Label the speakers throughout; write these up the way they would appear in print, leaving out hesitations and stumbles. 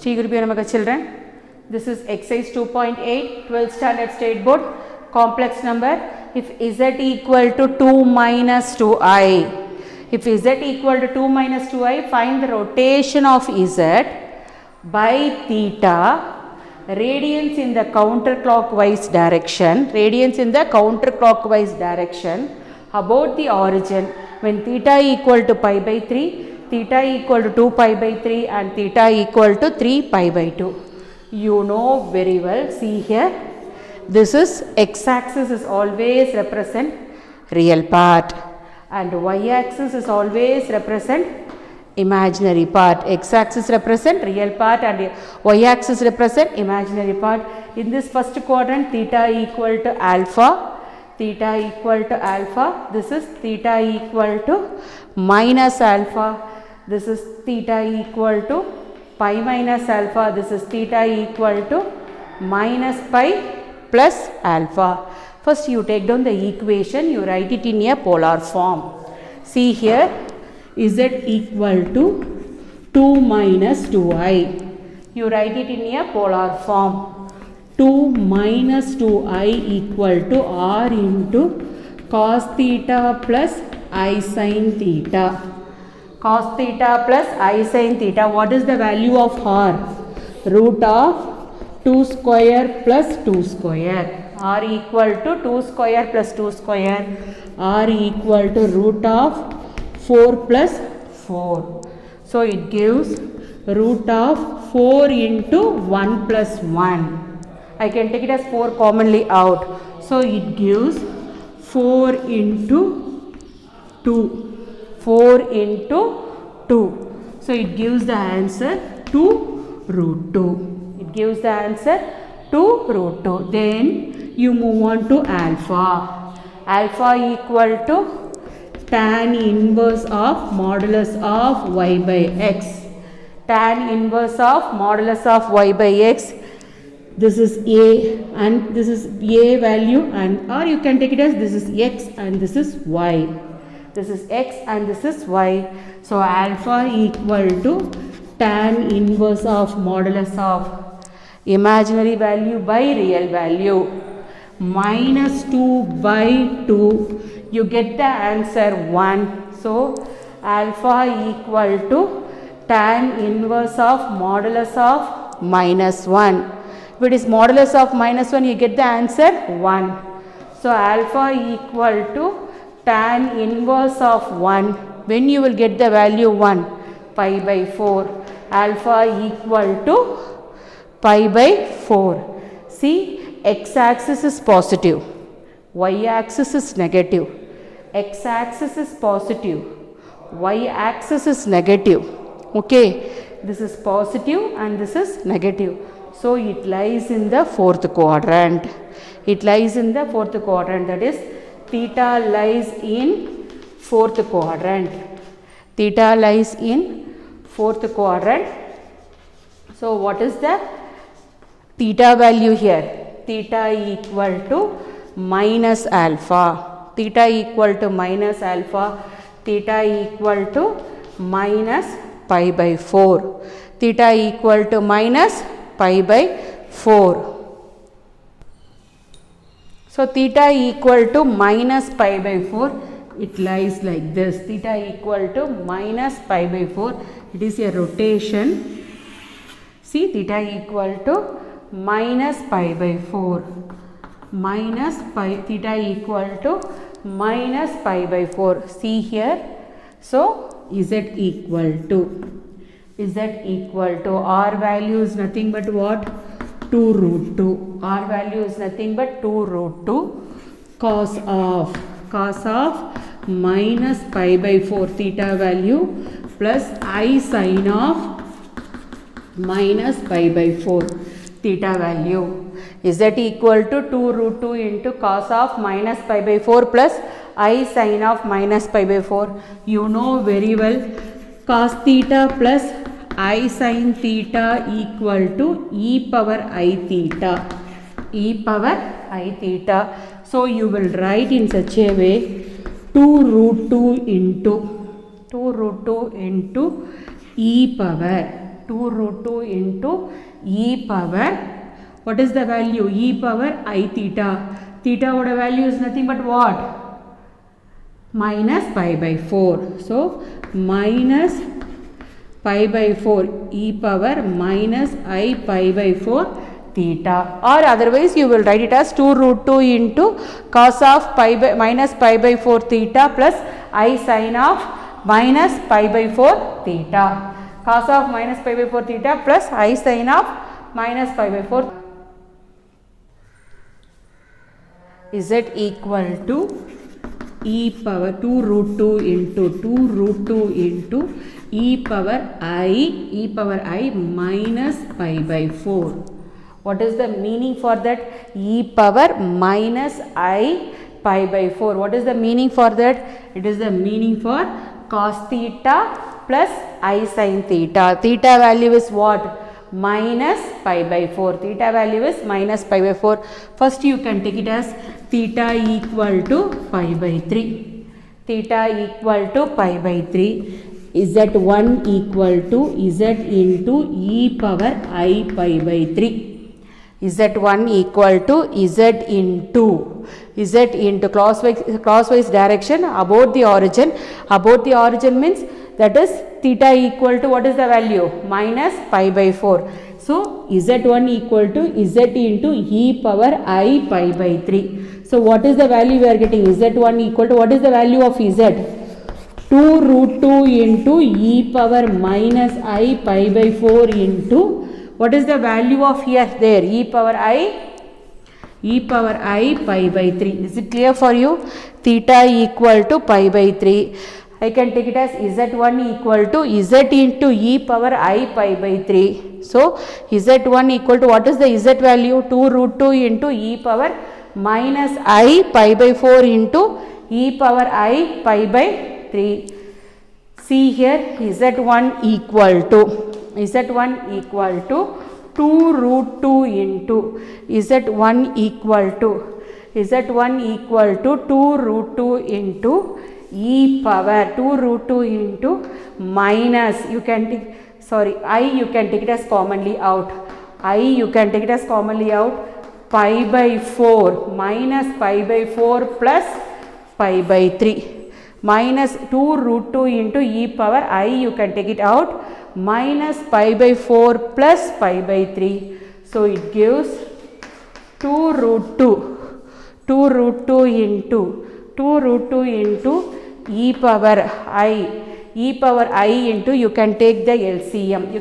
Speaker 1: Shri Gurubhyo Namaha children. This is exercise 2.8, 12th standard state board, complex number. If z equal to 2 minus 2i, if z equal to 2 minus 2i, find the rotation of z by theta, radians in the counterclockwise direction, radians in the counterclockwise direction about the origin when theta equal to pi by 3, theta equal to 2 pi by 3 and theta equal to 3 pi by 2. You know very well, see here, this is x-axis is always represent real part and y-axis is always represent imaginary part. X-axis represent real part and y-axis represent imaginary part. In this first quadrant, theta equal to alpha, theta equal to alpha, this is theta equal to minus alpha, this is theta equal to pi minus alpha, this is theta equal to minus pi plus alpha. First you take down the equation, you write it in a polar form. See here, z equal to 2 minus 2i. You write it in a polar form. 2 minus 2i equal to r into cos theta plus I sin theta. Cos theta plus I sin theta. What is the value of r? Root of 2 square plus 2 square. R equal to 2 square plus 2 square. R equal to root of 4 plus 4. So it gives root of 4 into 1 plus 1. I can take it as 4 commonly out. So it gives 4 into 2. 4 into 2. So it gives the answer 2 root 2. It gives the answer 2 root 2. Then you move on to alpha. Alpha equal to tan inverse of modulus of y by x. Tan inverse of modulus of y by x. This is a and this is a value, and or you can take it as this is x and this is y. This is x and this is y. So alpha equal to tan inverse of modulus of imaginary value by real value minus 2 by 2. You get the answer 1. So alpha equal to tan inverse of modulus of minus 1. If it is modulus of minus 1, you get the answer 1. So alpha equal to tan inverse of 1. When you will get the value 1? Pi by 4. Alpha equal to pi by 4. See, x-axis is positive, y-axis is negative. X-axis is positive, y-axis is negative. Okay, this is positive and this is negative. So it lies in the fourth quadrant. It lies in the fourth quadrant, that is theta lies in fourth quadrant. Theta lies in fourth quadrant. So what is the theta value here? Theta equal to minus alpha. Theta equal to minus alpha. Theta equal to minus pi by 4. Theta equal to minus pi by 4. So theta equal to minus pi by 4. It lies like this. Theta equal to minus pi by 4. It is a rotation. See, theta equal to minus pi by 4. Minus pi, theta equal to minus pi by 4. See here. So z equal to. Z equal to r value is nothing but what? 2 root 2. R value is nothing but 2 root 2 cos of minus pi by 4 theta value plus I sin of minus pi by 4 theta value. Z equal to 2 root 2 into cos of minus pi by 4 plus I sin of minus pi by 4. You know very well, cos theta plus I sin theta equal to e power I theta. E power I theta. So you will write in such a way 2 root 2 into e power 2 root 2 into e power, what is the value? E power I theta. Theta what value is nothing but what? Minus pi by 4. So minus pi by 4 e power minus I pi by 4 theta, or otherwise you will write it as 2 root 2 into cos of pi by minus pi by 4 theta plus I sin of minus pi by 4 theta. Cos of minus pi by 4 theta plus I sin of minus pi by 4 is it equal to e power 2 root 2 into e power I minus pi by 4. What is the meaning for that? E power minus I pi by 4. What is the meaning for that? It is the meaning for cos theta plus I sin theta. Theta value is what? Minus pi by 4. Theta value is minus pi by 4. First you can take it as theta equal to pi by 3. Theta equal to pi by 3. Z1 equal to Z into e power I pi by 3. Z1 equal to Z into clockwise direction about the origin. About the origin means that is theta equal to what is the value? Minus pi by 4. So Z1 equal to Z into e power I pi by 3. So what is the value we are getting? Z1 equal to what is the value of Z? 2 root 2 into e power minus I pi by 4 into what is the value of here there? E power I pi by 3. Is it clear for you? Theta equal to pi by 3. I can take it as Z1 equal to Z into e power I pi by 3. So Z1 equal to what is the Z value? 2 root 2 into e power minus I pi by 4 into e power I pi by 3. See here Z1 equal to 2 root 2 into Z1 equal to 2 root 2 into e power 2 root 2 into minus you can take I you can take it as commonly out pi by 4 minus pi by 4 plus pi by 3 minus 2 root 2 into e power I you can take it out minus pi by 4 plus pi by 3. So it gives 2 root 2 into e power I into you can take the LCM.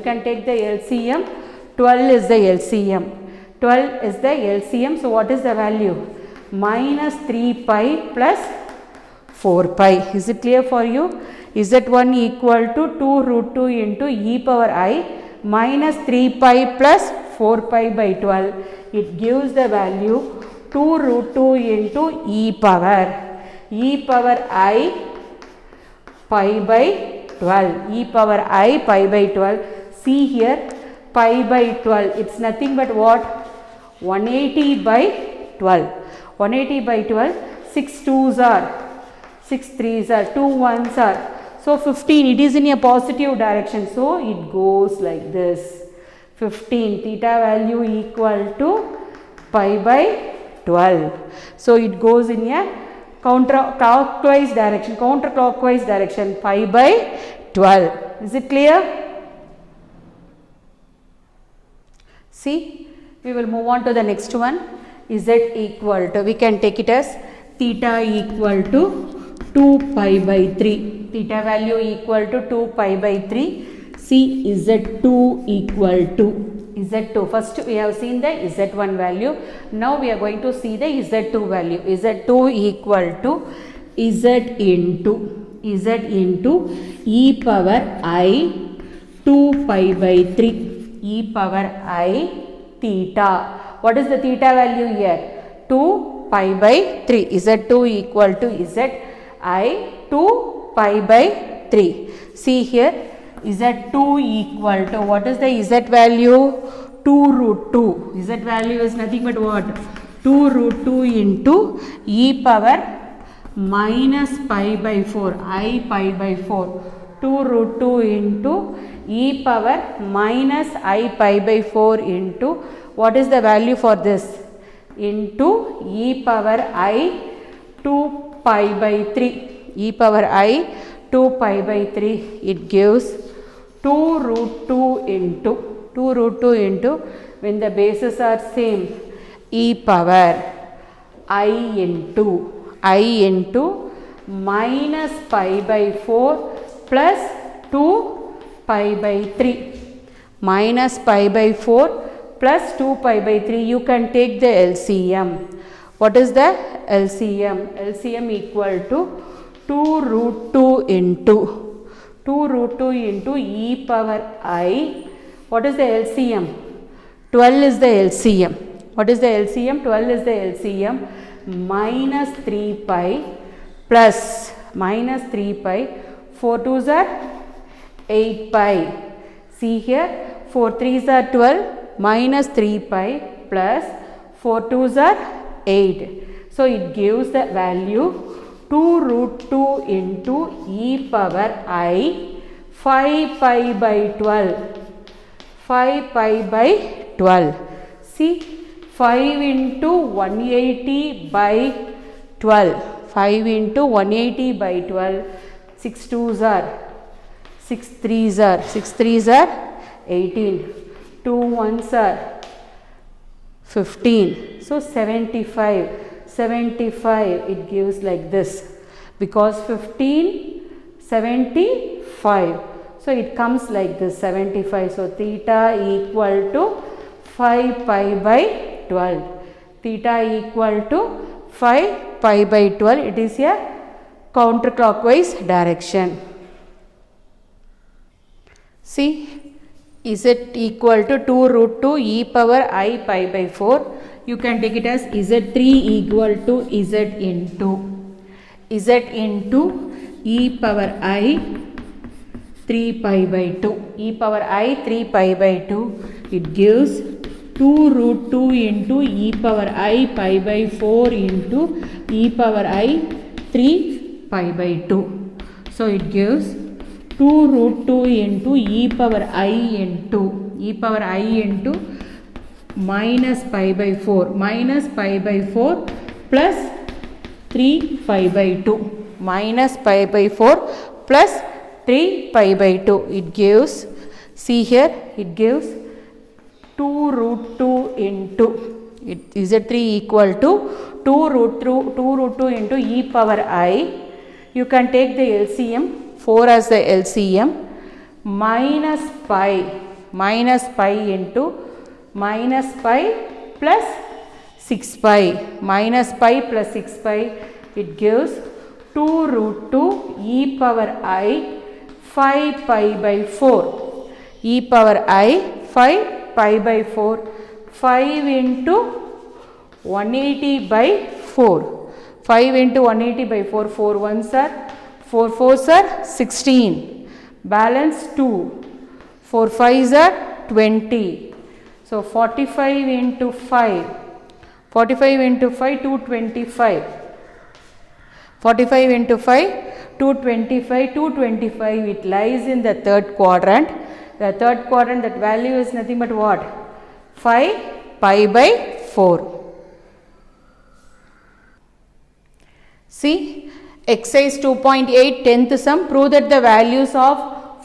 Speaker 1: 12 is the LCM. So what is the value? Minus 3 pi plus 4 pi. Is it clear for you? Z1 equal to 2 root 2 into e power I minus 3 pi plus 4 pi by 12. It gives the value 2 root 2 into e power I pi by 12. See here pi by 12. It's nothing but what? 180 by 12. 6 2s are 6 3s are 2 1s are. So 15, it is in a positive direction. So it goes like this. 15 theta value equal to pi by 12. So it goes in a counterclockwise direction pi by 12. Is it clear? See, we will move on to the next one. Z equal to, we can take it as theta equal to 2 pi by 3. Theta value equal to 2 pi by 3. See Z2 equal to Z2. First we have seen the Z1 value. Now we are going to see the Z2 value. Z2 equal to Z into e power I 2 pi by 3. E power I theta. What is the theta value here? 2 pi by 3. Z2 equal to Z I 2 pi by 3. See here Z2 equal to what is the Z value? 2 root 2. Z value is nothing but what? 2 root 2 into e power minus pi by 4. I pi by 4. 2 root 2 into e power minus I pi by 4 into, what is the value for this? Into e power I 2 pi by 3. E power I 2 pi by 3. It gives 2 root 2 into, when the bases are same, e power I into minus pi by 4 plus 2 pi by 3. Minus pi by 4 plus 2 pi by 3. You can take the LCM. What is the LCM? LCM equal to 2 root 2 into e power I. What is the LCM? 12 is the LCM. What is the LCM? 12 is the LCM. Minus 3 pi plus minus 3 pi. 4 2s are 8 pi. See here, 4 3s are 12 minus 3 pi plus 4 2s are 8. So it gives the value 2 root 2 into e power I 5 pi by 12. 5 pi by 12. See, 5 into 180 by 12. 5 into 180 by 12. 6 2s are, 6 3s are, 18. 2 1s are 15. So 75. 75 it gives like this, because 15 75. So it comes like this, 75. So theta equal to 5 pi by 12. Theta equal to 5 pi by 12. It is a counterclockwise direction. See, is it equal to 2 root 2 e power I pi by 4. You can take it as Z3 equal to Z into e power I 3 pi by 2. E power I 3 pi by 2. It gives 2 root 2 into e power I pi by 4 into e power I 3 pi by 2. So it gives 2 root 2 into e power I into minus pi by 4. Minus pi by 4 plus 3 pi by 2. Minus pi by 4 plus 3 pi by 2. It gives, see here, it gives 2 root 2 into, Z3 equal to 2 root 2 into e power I. You can take the LCM, 4 as the LCM, minus pi into minus pi plus 6 pi. Minus pi plus 6 pi. It gives 2 root 2 e power I 5 pi by 4. E power I 5 pi by 4. 5 into 180 by 4. 5 into 180 by 4. 4 1s are, 4 4s are 16. Balance 2. 4 5s are 20. So 45 into 5. 45 into 5, 225. 45 into 5, 225. 225, it lies in the third quadrant. The third quadrant, that value is nothing but what? 5 pi by 4. See, exercise 2.8, 10th sum. Prove that the values of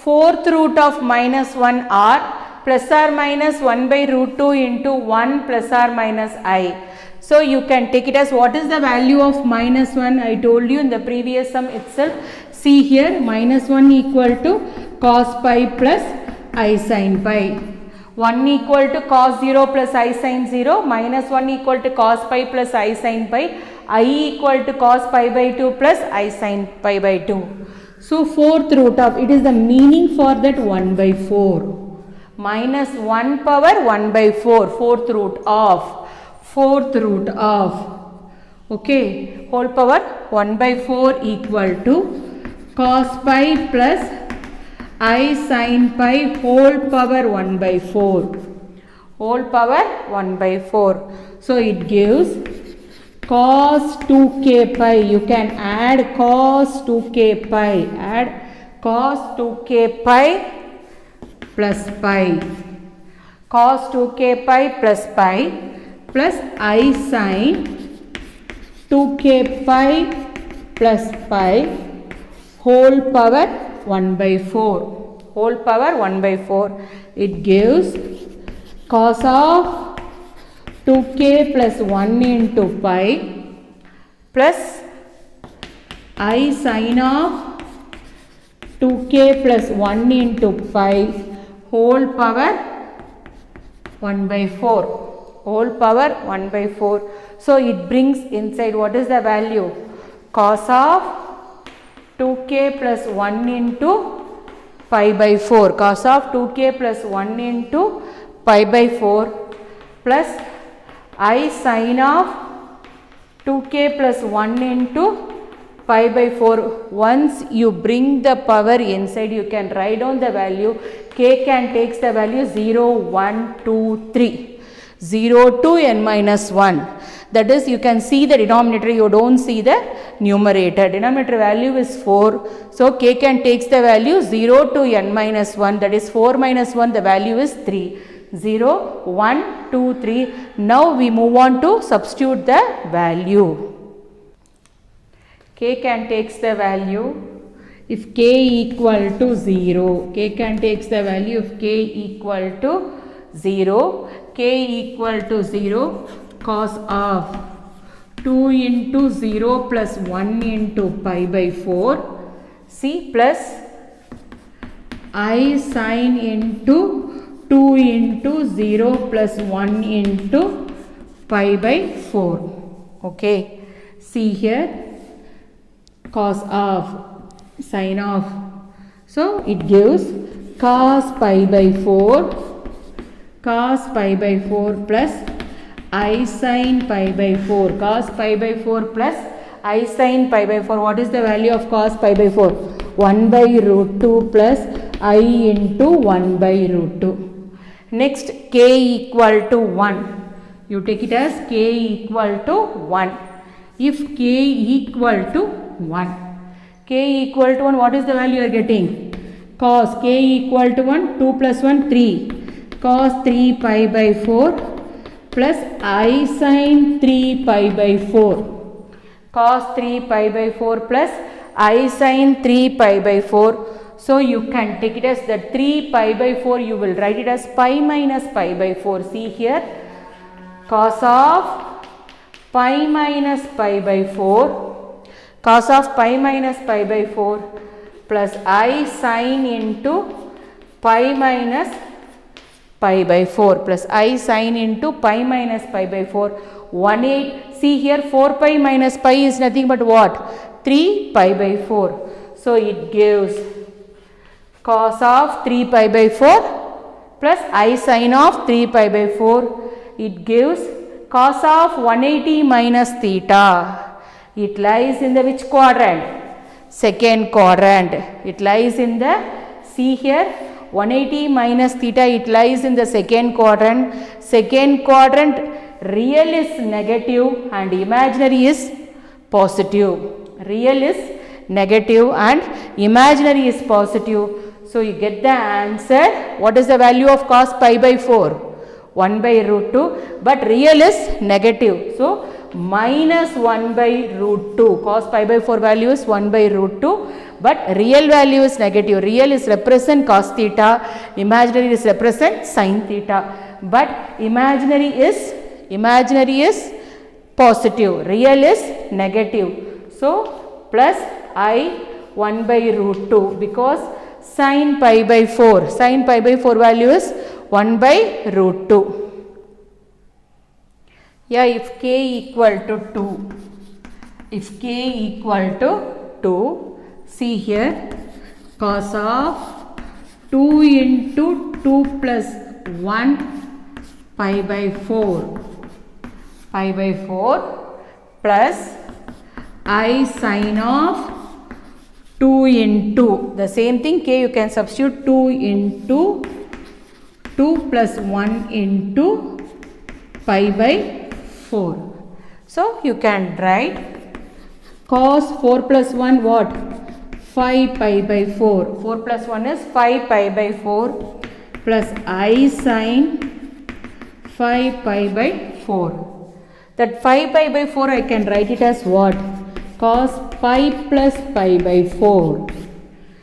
Speaker 1: 4th root of minus 1 are plus or minus 1 by root 2 into 1 plus or minus I. So you can take it as, what is the value of minus 1? I told you in the previous sum itself. See here, minus 1 equal to cos pi plus I sin pi. 1 equal to cos 0 plus I sin 0. Minus 1 equal to cos pi plus I sin pi. I equal to cos pi by 2 plus I sin pi by 2. So 4th root of, it is the meaning for that 1 by 4. Minus 1 power 1 by 4. 4th root of. Okay, whole power 1 by 4 equal to cos pi plus I sin pi whole power 1 by 4. Whole power 1 by 4. So it gives cos 2k pi. You can add cos 2k pi. Add cos 2k pi plus pi, cos 2k pi plus pi plus I sin 2k pi plus pi whole power 1 by 4, whole power 1 by 4. It gives cos of 2k plus 1 into pi plus I sin of 2k plus 1 into pi whole power 1 by 4, whole power 1 by 4. So it brings inside what is the value? Cos of 2k plus 1 into pi by 4, cos of 2k plus 1 into pi by 4 plus I sin of 2k plus 1 into pi by 4. Once you bring the power inside, you can write down the value. K can takes the value 0, 1, 2, 3. 0 to n minus 1. That is, you can see the denominator, you don't see the numerator. Denominator value is 4. So, k can takes the value 0 to n minus 1. That is 4 minus 1, the value is 3. 0, 1, 2, 3. Now, we move on to substitute the value. K can takes the value if k equal to 0. K can takes the value if k equal to 0. K equal to 0 cos of 2 into 0 plus 1 into pi by 4. See, plus I sin into 2 into 0 plus 1 into pi by 4. Okay. See here, cos of, sin of. So, it gives cos pi by 4, cos pi by 4 plus I sin pi by 4, cos pi by 4 plus I sin pi by 4. What is the value of cos pi by 4? 1 by root 2 plus I into 1 by root 2. Next, k equal to 1. You take it as k equal to 1. If k equal to 1. K equal to 1, what is the value you are getting? Cos k equal to 1, 2 plus 1, 3. Cos 3 pi by 4 plus I sin 3 pi by 4. Cos 3 pi by 4 plus I sin 3 pi by 4. So, you can take it as the 3 pi by 4, you will write it as pi minus pi by 4. See here, cos of pi minus pi by 4, cos of pi minus pi by 4 plus I sin into pi minus pi by 4 plus I sin into pi minus pi by 4, 1/8. See here, 4 pi minus pi is nothing but what? 3 pi by 4. So, it gives cos of 3 pi by 4 plus I sin of 3 pi by 4. It gives cos of 180 minus theta. It lies in the which quadrant? Second quadrant. It lies in the, see here, 180 minus theta, it lies in the second quadrant. Second quadrant, real is negative and imaginary is positive. Real is negative and imaginary is positive. So, you get the answer. What is the value of cos pi by 4? 1 by root 2, but real is negative. So, minus 1 by root 2. Cos pi by 4 value is 1 by root 2, but real value is negative. Real is represent cos theta, imaginary is represent sin theta, but imaginary is positive, real is negative. So, plus I 1 by root 2 because sin pi by 4, sin pi by 4 value is 1 by root 2. Yeah, if k equal to 2, if k equal to 2, see here, cos of 2 into 2 plus 1 pi by 4, pi by 4 plus I sin of 2 into, the same thing, k you can substitute 2 into 2 plus 1 into pi by 4. So, you can write cos 4 plus 1 what? 5 pi by 4. 4 plus 1 is 5 pi by 4 plus I sin 5 pi by 4. That 5 pi by 4 I can write it as what? Cos pi plus pi by 4.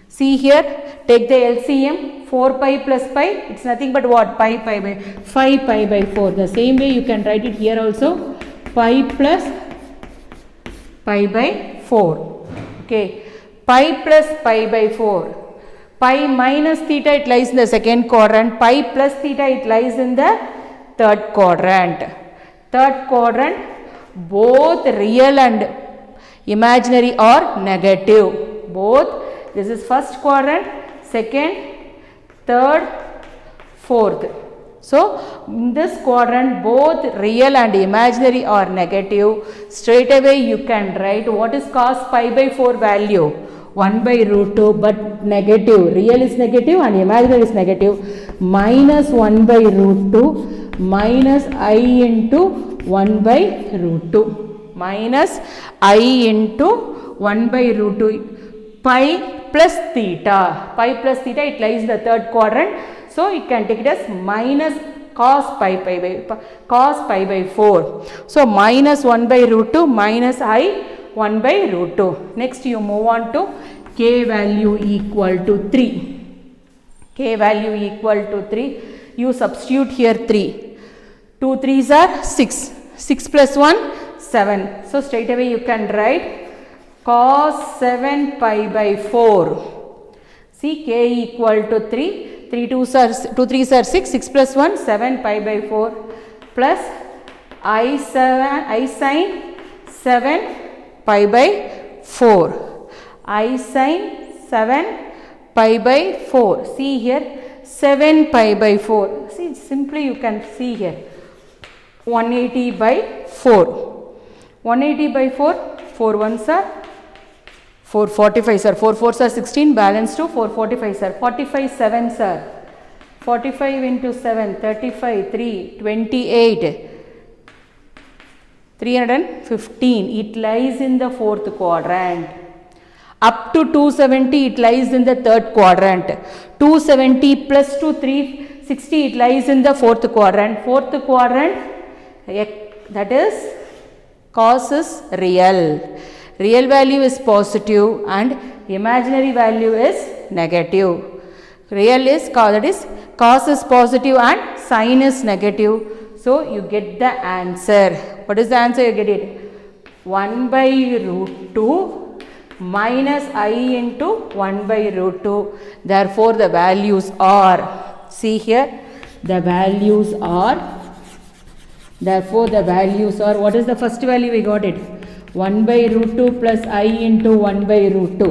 Speaker 1: See here, take the LCM, 4 pi plus pi, it's nothing but what? Pi by 5 pi by 4. The same way you can write it here also, pi plus pi by 4. Okay, pi plus pi by 4. Pi minus theta, it lies in the second quadrant. Pi plus theta, it lies in the third quadrant. Third quadrant, both real and imaginary or negative. Both. This is first quadrant, second, third, fourth. So, in this quadrant, both real and imaginary are negative. Straight away you can write what is cos pi by 4 value? 1 by root 2, but negative. Real is negative and imaginary is negative. Minus 1 by root 2 minus I into 1 by root 2. Minus I into 1 by root 2. Pi plus theta. Pi plus theta, it lies in the third quadrant. So, you can take it as minus cos pi by 4. So, minus 1 by root 2 minus I 1 by root 2. Next, you move on to k value equal to 3. K value equal to 3. You substitute here 3. 2 3s are 6. 6 plus 1, 7. So, straight away you can write cos 7 pi by 4. See, k equal to 3. 2 3s are 6. 6 plus 1, 7 pi by 4 plus I sin 7 pi by 4. I sin 7 pi by 4. See here, 7 pi by 4. See, simply you can see here, 180 by 4. 180 by 4, 4 1s are 445 sir, 4 4s are 16, balance to 445 sir, 45 7 sir, 45 into 7, 35, 3, 28, 315, it lies in the fourth quadrant. Up to 270, it lies in the third quadrant. 270 plus 2, 360, it lies in the fourth quadrant. Fourth quadrant, that is, cos is real. Real value is positive and imaginary value is negative. Real is, that is, cos is positive and sin is negative. So, you get the answer. What is the answer? You get it. 1 by root 2 minus I into 1 by root 2. Therefore, the values are, see here, the values are, therefore, the values are, what is the first value we got it? 1 by root 2 plus I into 1 by root 2.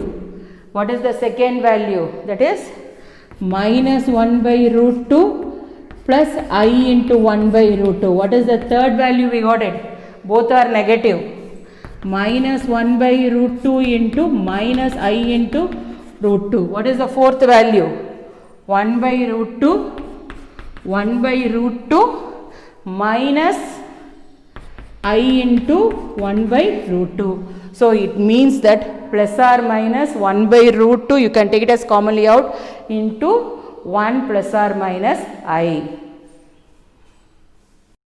Speaker 1: What is the second value? That is minus 1 by root 2 plus I into 1 by root 2. What is the third value we got it? Both are negative. Minus 1 by root 2 into minus I into root 2. What is the fourth value? 1 by root 2, 1 by root 2 minus I into 1 by root 2. So, it means that plus or minus 1 by root 2, you can take it as commonly out, into 1 plus or minus I.